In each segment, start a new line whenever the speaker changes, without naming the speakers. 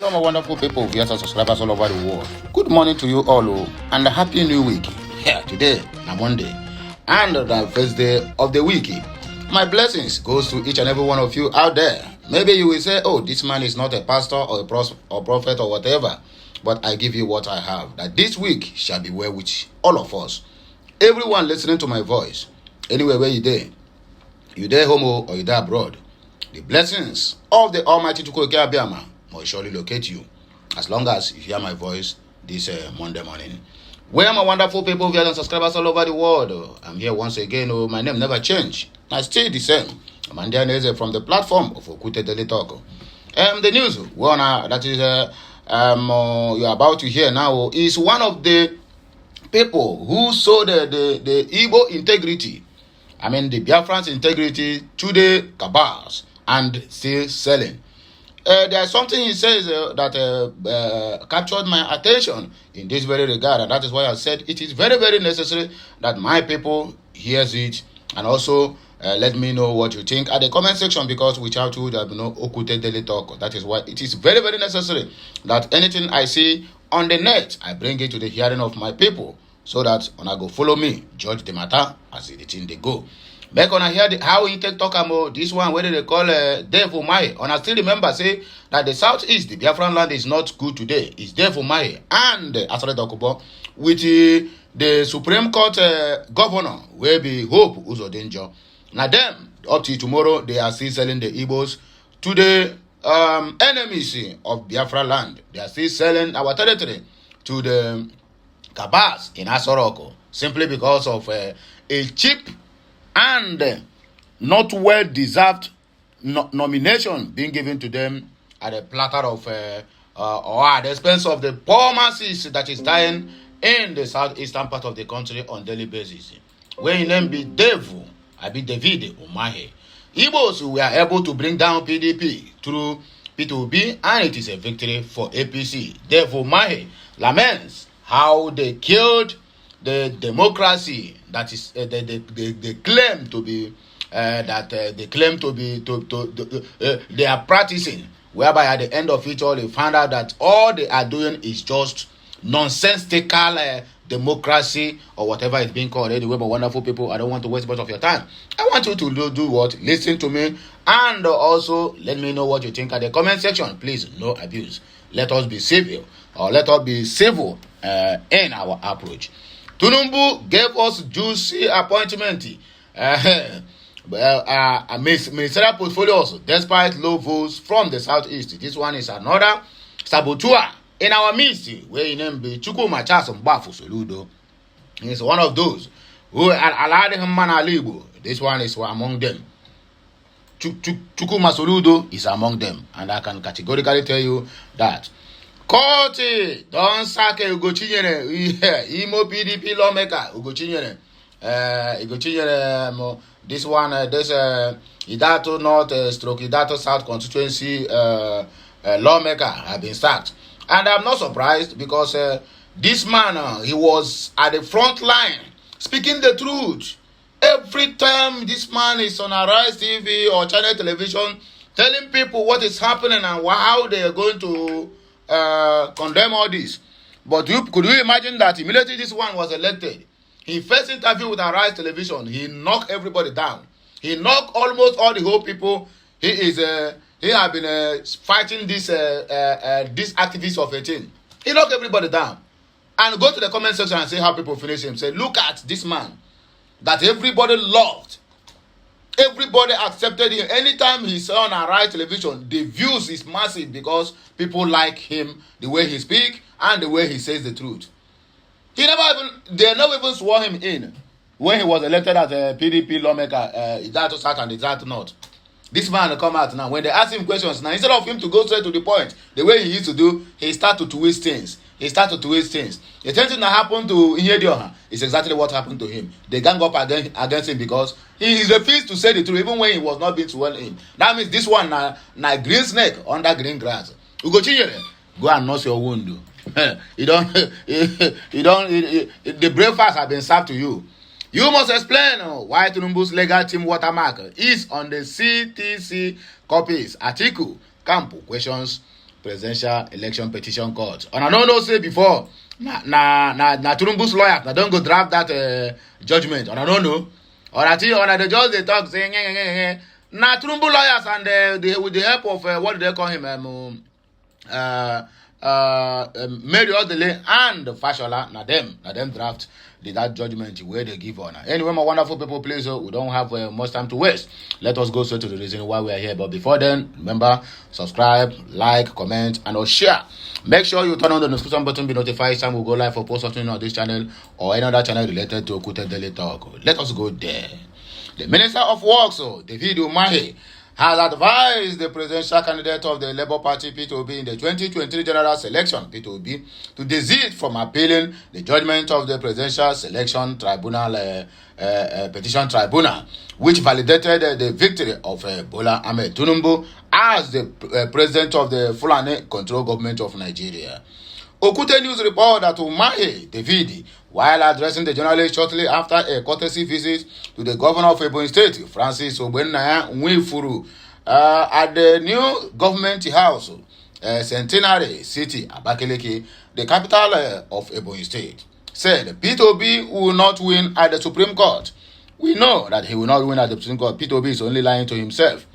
Hello, my wonderful people, viewers and subscribers all over the world. Good morning to you all, and a happy new week. Here today, on Monday, and the first day of the week. My blessings goes to each and every one of you out there. Maybe you will say, "Oh, this man is not a pastor or a prophet or whatever," but I give you what I have. That this week shall be well with all of us. Everyone listening to my voice, anywhere where you there home or you there abroad, the blessings of the Almighty Chukwuka Abiyama will surely locate you, as long as you hear my voice this Monday morning. Well, my wonderful people, viewers and subscribers all over the world, I'm here once again. My name never changed. I stay the same. I'm Andianeze from the platform of Okute Daily Talk. The news that is you're about to hear now is one of the people who saw the Igbo integrity, the Biafran's integrity to the cabals and still selling. There's something he says that captured my attention in this very regard, and that is why I said it is very, very necessary that my people hears it, and also let me know what you think at the comment section, because without you there will be no Okute Daily Talk. That is why it is very, very necessary that anything I see on the net, I bring it to the hearing of my people, so that when I go follow me, judge the matter as the thing they go. Back on I hear how he take talk about this one, whether they call Devo Mai. And I still remember say that the southeast, the Biafran land is not good today. It's Devo Mai and Asare Dokubo with the Supreme Court governor will be Hope Uzo Danger. Now them up to tomorrow they are still selling the Igbos to the enemies of Biafra land. They are still selling our territory to the Kabas in Asoroko simply because of a cheap and not well-deserved nomination being given to them at a platter of or at the expense of the poor masses that is dying in the southeastern part of the country on daily basis. When his name be Devu, I be David Umahi. Igbos were able to bring down PDP through P2B, and it is a victory for APC. Devu Umahi laments how they killed the democracy that is they claim to be they are practicing, whereby at the end of it all they found out that all they are doing is just nonsensical democracy or whatever it's being called. Anyway, but wonderful people, I don't want to waste much of your time. I want you to do what? Listen to me, and also let me know what you think at the comment section. Please, no abuse. Let us be civil, or let us be civil in our approach. Tunumbu gave us juicy appointment. Ministerial portfolios despite low votes from the southeast. This one is another saboteur in our midst, where in name be Chukuma Chasom Bafu Soludo. He's one of those who allowed him man alibo. This one is among them. Chukuma Soludo is among them, and I can categorically tell you that Court don't sack Ugochinyere, Imo PDP lawmaker, Ugochinyere, this one, this Idato North, stroke Idato South constituency lawmaker have been sacked. And I'm not surprised, because this man, he was at the front line, speaking the truth. Every time this man is on Arise TV or Channel Television, telling people what is happening and how they are going to condemn all this. But could you imagine that immediately this one was elected, he first interview with Arise Television, he knocked everybody down. He knocked almost all the whole people. He have been fighting this activist of a thing. He knocked everybody down. And go to the comment section and see how people finish him. Say, look at this man that everybody loved. Everybody accepted him. Anytime he's on Arise Television, the views is massive because people like him, the way he speaks and the way he says the truth. They never even swore him in when he was elected as a PDP lawmaker, Idato South and Idato North. This man come out now. When they ask him questions now, instead of him to go straight to the point, the way he used to do, he started to twist things. The same thing that happened to Inyedioha is exactly what happened to him. They gang up against him because he refused to say the truth, even when he was not being sworn in. That means this one na green snake under green grass. Ugochinyere, go and nurse your wound. The breakfast has been served to you. You must explain why Tunumbu's legal team watermark is on the CTC copies article. Campo questions Presidential Election Petition Court. And I don't know say before, na Tinubu's lawyer, na don't go draft that judgment. And I don't know. Or I think, or the judge they talk saying, na Tinubu lawyers and they with the help of what do they call him, Mary Odele and Fashola, na them draft that judgment where they give honor. Anyway, my wonderful people, please, we don't have much time to waste. Let us go straight to the reason why we are here. But before then, remember, subscribe, like, comment, and share. Make sure you turn on the notification button, be notified time we go live for post something on this channel or any other channel related to Okute Daily Talk. Let us go there. The Minister of Works, David Umahi, has advised the presidential candidate of the Labour Party, Peter Obi, in the 2023 general selection, Peter Obi, to desist from appealing the judgment of the Presidential Selection Tribunal, Petition Tribunal, which validated the victory of Bola Ahmed Tinubu as the president of the Fulani Control Government of Nigeria. Okute News report that Umahi David, while addressing the journalists shortly after a courtesy visit to the governor of Ebonyi State, Francis Ogbonnaya Nwifuru, at the new government house, Centenary City, Abakaliki, the capital of Ebonyi State, said Peter Obi will not win at the Supreme Court. We know that he will not win at the Supreme Court. Peter Obi is only lying to himself.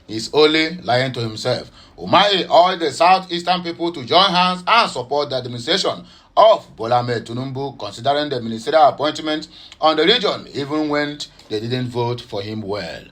He's only lying to himself. Umahi urged the southeastern people to join hands and support the administration of Bola Ahmed Tinubu, considering the ministerial appointment on the region, even when they didn't vote for him well.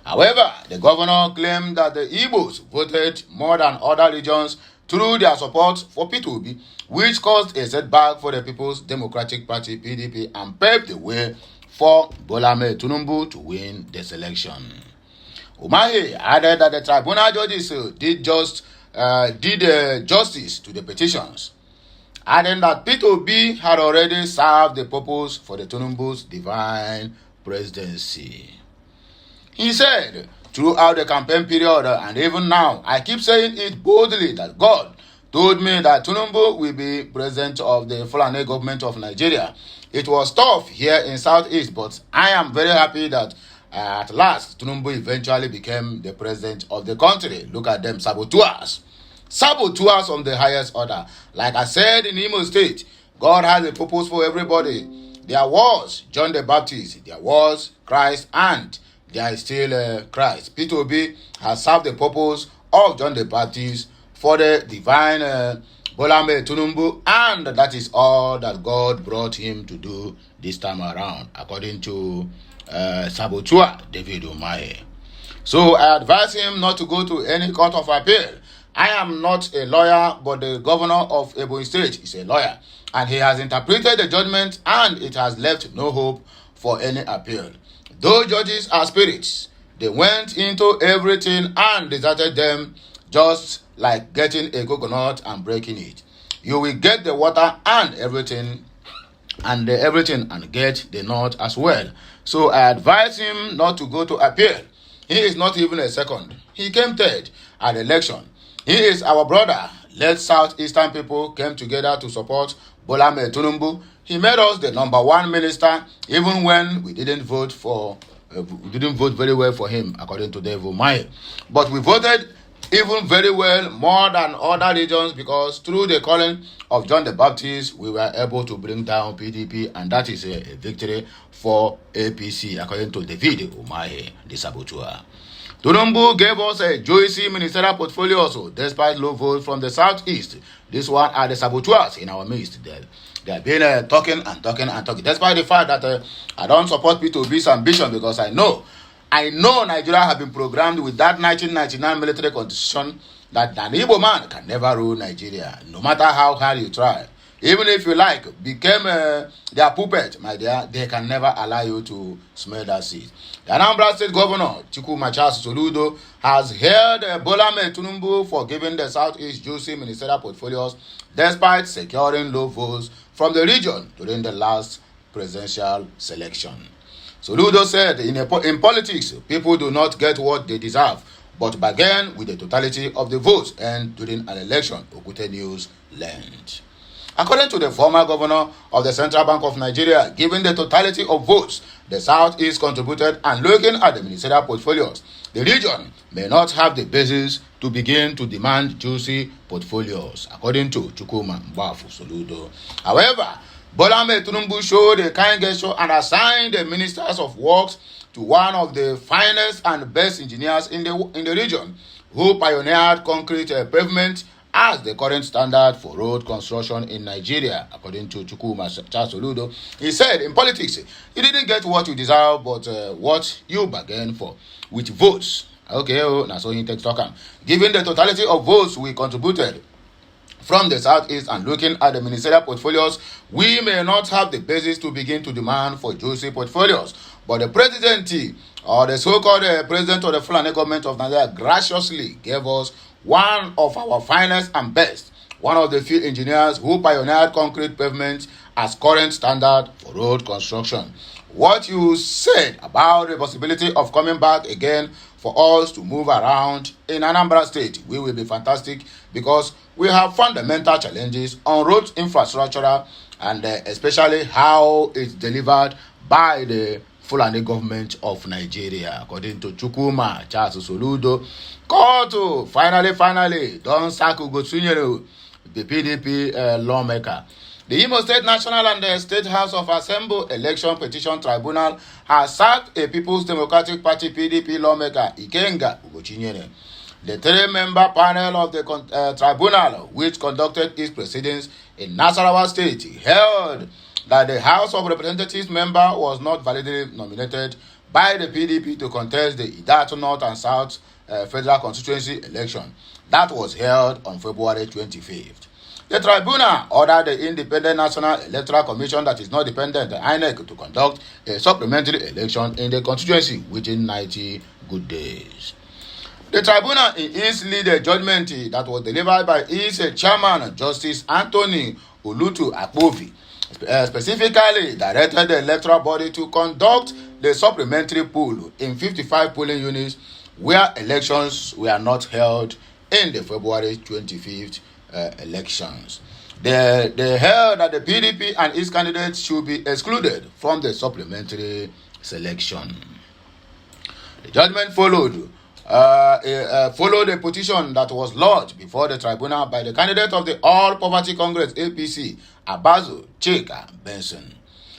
However, the governor claimed that the Igbos voted more than other regions through their support for Peter Obi, which caused a setback for the People's Democratic Party (PDP) and paved the way for Bola Ahmed Tinubu to win the selection. Umahi added that the tribunal judges did justice to the petitions, adding that Peter Obi had already served the purpose for the Tinubu's divine presidency. He said, throughout the campaign period and even now, I keep saying it boldly that God told me that Tinubu will be president of the Fulani government of Nigeria. It was tough here in Southeast, but I am very happy that at last Tinubu eventually became the president of the country. Look at them, saboteurs. Saboteurs on the highest order. Like I said in Imo State, God has a purpose for everybody. There was John the Baptist, there was Christ, and there is still Christ. Peter Obi has served the purpose of John the Baptist for the divine Bola Ahmed Tinubu, and that is all that God brought him to do this time around, according to saboteur David Umahi. So I advise him not to go to any court of appeal. I am not a lawyer, but the governor of Ebonyi State is a lawyer, and he has interpreted the judgment, and it has left no hope for any appeal. Though judges are spirits, they went into everything and deserted them, just like getting a coconut and breaking it. You will get the water and everything, and get the nut as well. So I advise him not to go to appeal. He is not even a second. He came third at the election. He is our brother. Let southeastern people come together to support Bola Ahmed Tinubu. He made us the #1 minister, even when we didn't vote very well for him, according to David Umahi. But we voted even very well, more than other regions, because through the calling of John the Baptist, we were able to bring down PDP, and that is a victory for APC, according to David Umahi, the saboteur. Tinubu gave us a juicy ministerial portfolio also, despite low votes from the southeast. This one are the saboteurs in our midst. They have been talking, despite the fact that I don't support Peter Obi's ambition, because I know Nigeria have been programmed with that 1999 military constitution that an Igbo man can never rule Nigeria, no matter how hard you try. Even if you became their puppet, my dear, they can never allow you to smell that seed. The Anambra State Governor, Chukwuma Charles Soludo, has hailed Bola Ahmed Tinubu for giving the Southeast juicy ministerial portfolios despite securing low votes from the region during the last presidential selection. Soludo said, in politics, people do not get what they deserve, but bargain with the totality of the votes earned during an election, Okute News learned. According to the former governor of the Central Bank of Nigeria, given the totality of votes the Southeast contributed and looking at the ministerial portfolios, the region may not have the basis to begin to demand juicy portfolios, according to Chukwuma Mbafu Soludo. However, Bola Ahmed Tinubu showed a kind gesture and assigned the ministers of works to one of the finest and best engineers in the region, who pioneered concrete pavement as the current standard for road construction in Nigeria, according to Chukwuma Soludo. He said, in politics, you didn't get what you deserve, but what you bargained for with votes. Okay, now so he takes talk. Given the totality of votes we contributed from the southeast and looking at the ministerial portfolios, we may not have the basis to begin to demand for juicy portfolios. But the presidency, or the so-called president of the Fulani government of Nigeria, graciously gave us one of our finest and best, one of the few engineers who pioneered concrete pavement as current standard for road construction. What you said about the possibility of coming back again for us to move around in Anambra State, we will be fantastic, because we have fundamental challenges on road infrastructure and especially how it's delivered by the Fulani government of Nigeria, according to Chukwuma Soludo. Court finally don't sack Ugochinyere, the PDP lawmaker. The Imo State National and State House of Assembly Election Petition Tribunal has sacked a People's Democratic Party PDP lawmaker Ikenga Ugochinyere. The three-member panel of the tribunal, which conducted its proceedings in Nasarawa State, held that the House of Representatives member was not validly nominated by the PDP to contest the Idato North and South Federal Constituency election that was held on February 25th. The tribunal ordered the Independent National Electoral Commission, that is not dependent on INEC, to conduct a supplementary election in the constituency within 90 good days. The tribunal, in its lead judgment that was delivered by its chairman, Justice Anthony Olutu Akpovi, specifically directed the electoral body to conduct the supplementary poll in 55 polling units where elections were not held in the February 25th elections. They held that the PDP and its candidates should be excluded from the supplementary selection. The judgment followed a petition that was lodged before the tribunal by the candidate of the All Poverty Congress APC, Abazu Chika Benson,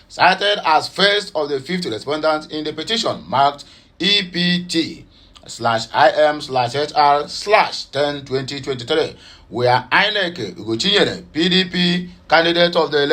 cited as first of the 50 respondents in the petition marked EPT/IM/HR/10/2023, where INEC Ugochinyere, PDP candidate of the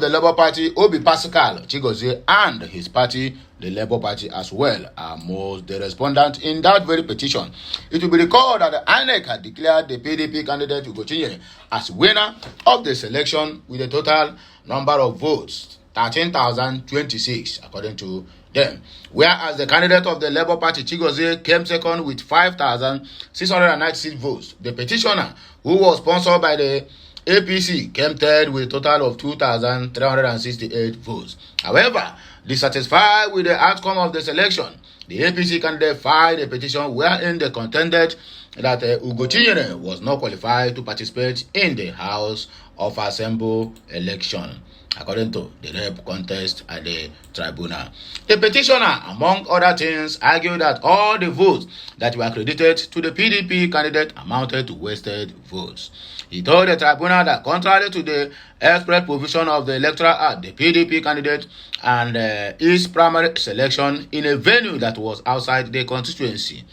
Labour Party, Obi Pascal Chigozie, and his party, the Labour Party as well, are most the respondents in that very petition. It will be recalled that the INEC had declared the PDP candidate Ugochinyere as winner of the selection with a total number of votes 13,026, according to them, whereas the candidate of the Labour Party, Chigozie, came second with 5,696 votes. The petitioner, who was sponsored by the APC, came third with a total of 2,368 votes. However, dissatisfied with the outcome of the selection, the APC candidate filed a petition wherein they contended that Ugochinyere was not qualified to participate in the House of Assembly election, according to the rep contest at the tribunal. The petitioner, among other things, argued that all the votes that were credited to the PDP candidate amounted to wasted votes. He told the tribunal that contrary to the express provision of the Electoral Act, the PDP candidate and his primary selection in a venue that was outside the constituency.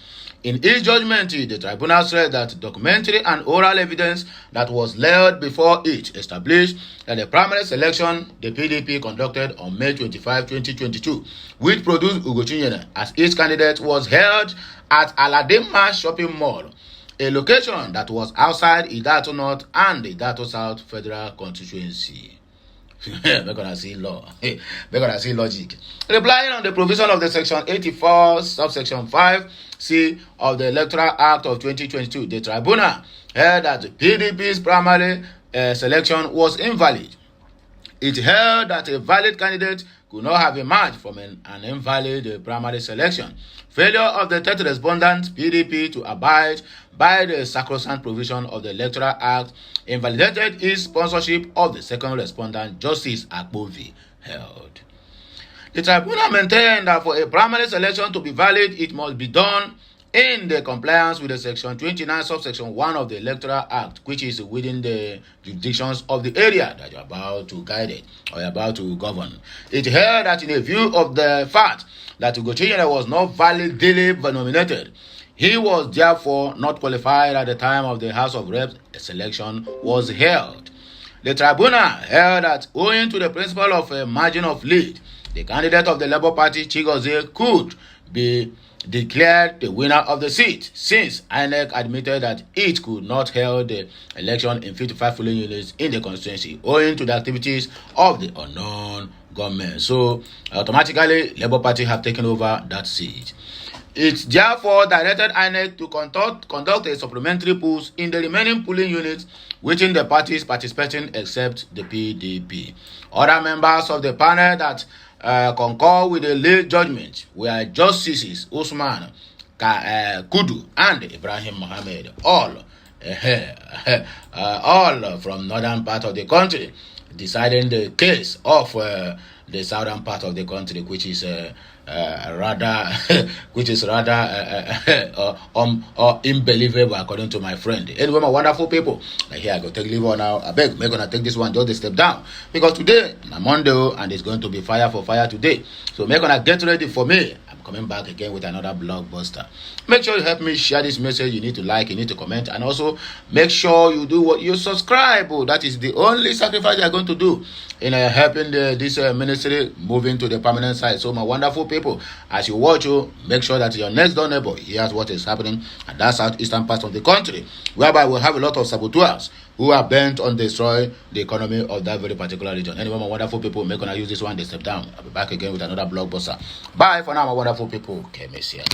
In its judgment, the tribunal said that documentary and oral evidence that was laid before it established that the primary selection the PDP conducted on May 25, 2022, which produced Ugochinyere as its candidate, was held at Aladima Shopping Mall, a location that was outside Idato North and Idato South Federal Constituency. We're gonna see law. We're gonna see logic. Relying on the provision of the Section 84, subsection 5C of the Electoral Act of 2022, the tribunal held that the PDP's primary selection was invalid. It held that a valid candidate could not have emerged from an invalid primary selection. Failure of the third respondent, PDP, to abide by the sacrosanct provision of the Electoral Act invalidated its sponsorship of the second respondent, Justice Akpovi, held. The tribunal maintained that for a primary selection to be valid, it must be done in the compliance with the Section 29, subsection 1 of the Electoral Act, which is within the jurisdictions of the area that you're about to guide it or you're about to govern. It held that in a view of the fact that Ugochinyere was not validly nominated, he was therefore not qualified at the time of the House of Reps selection was held. The tribunal held that owing to the principle of a margin of lead, the candidate of the Labour Party, Chigozie, could be declared the winner of the seat, since INEC admitted that it could not hold the election in 55 polling units in the constituency owing to the activities of the unknown government. So automatically, Labour Party have taken over that seat. It therefore directed INEC to conduct a supplementary polls in the remaining polling units within the parties participating except the PDP. Other members of the panel that concur with the late judgment were Justices Usman Kudu and Ibrahim Mohammed, all from northern part of the country, deciding the case of the southern part of the country, which is rather unbelievable according to my friend. Anyway, my wonderful people, here I go take leave on now. I beg, we're gonna take this one just a step down because today na Monday and it's going to be fire for fire today. So we're gonna get ready for me. I'm coming back again with another blockbuster. Make sure you help me share this message. You need to like, you need to comment, and also make sure you do what you subscribe. That is the only sacrifice you're going to do in helping this ministry moving to the permanent side. So my wonderful people, as you watch, make sure that your next door neighbor hears what is happening at that southeastern part of the country, whereby we have a lot of saboteurs who are bent on destroying the economy of that very particular region. Anyway, my wonderful people, make gonna use this one, they step down. I'll be back again with another blockbuster. Bye for now, my wonderful people. Keynesian.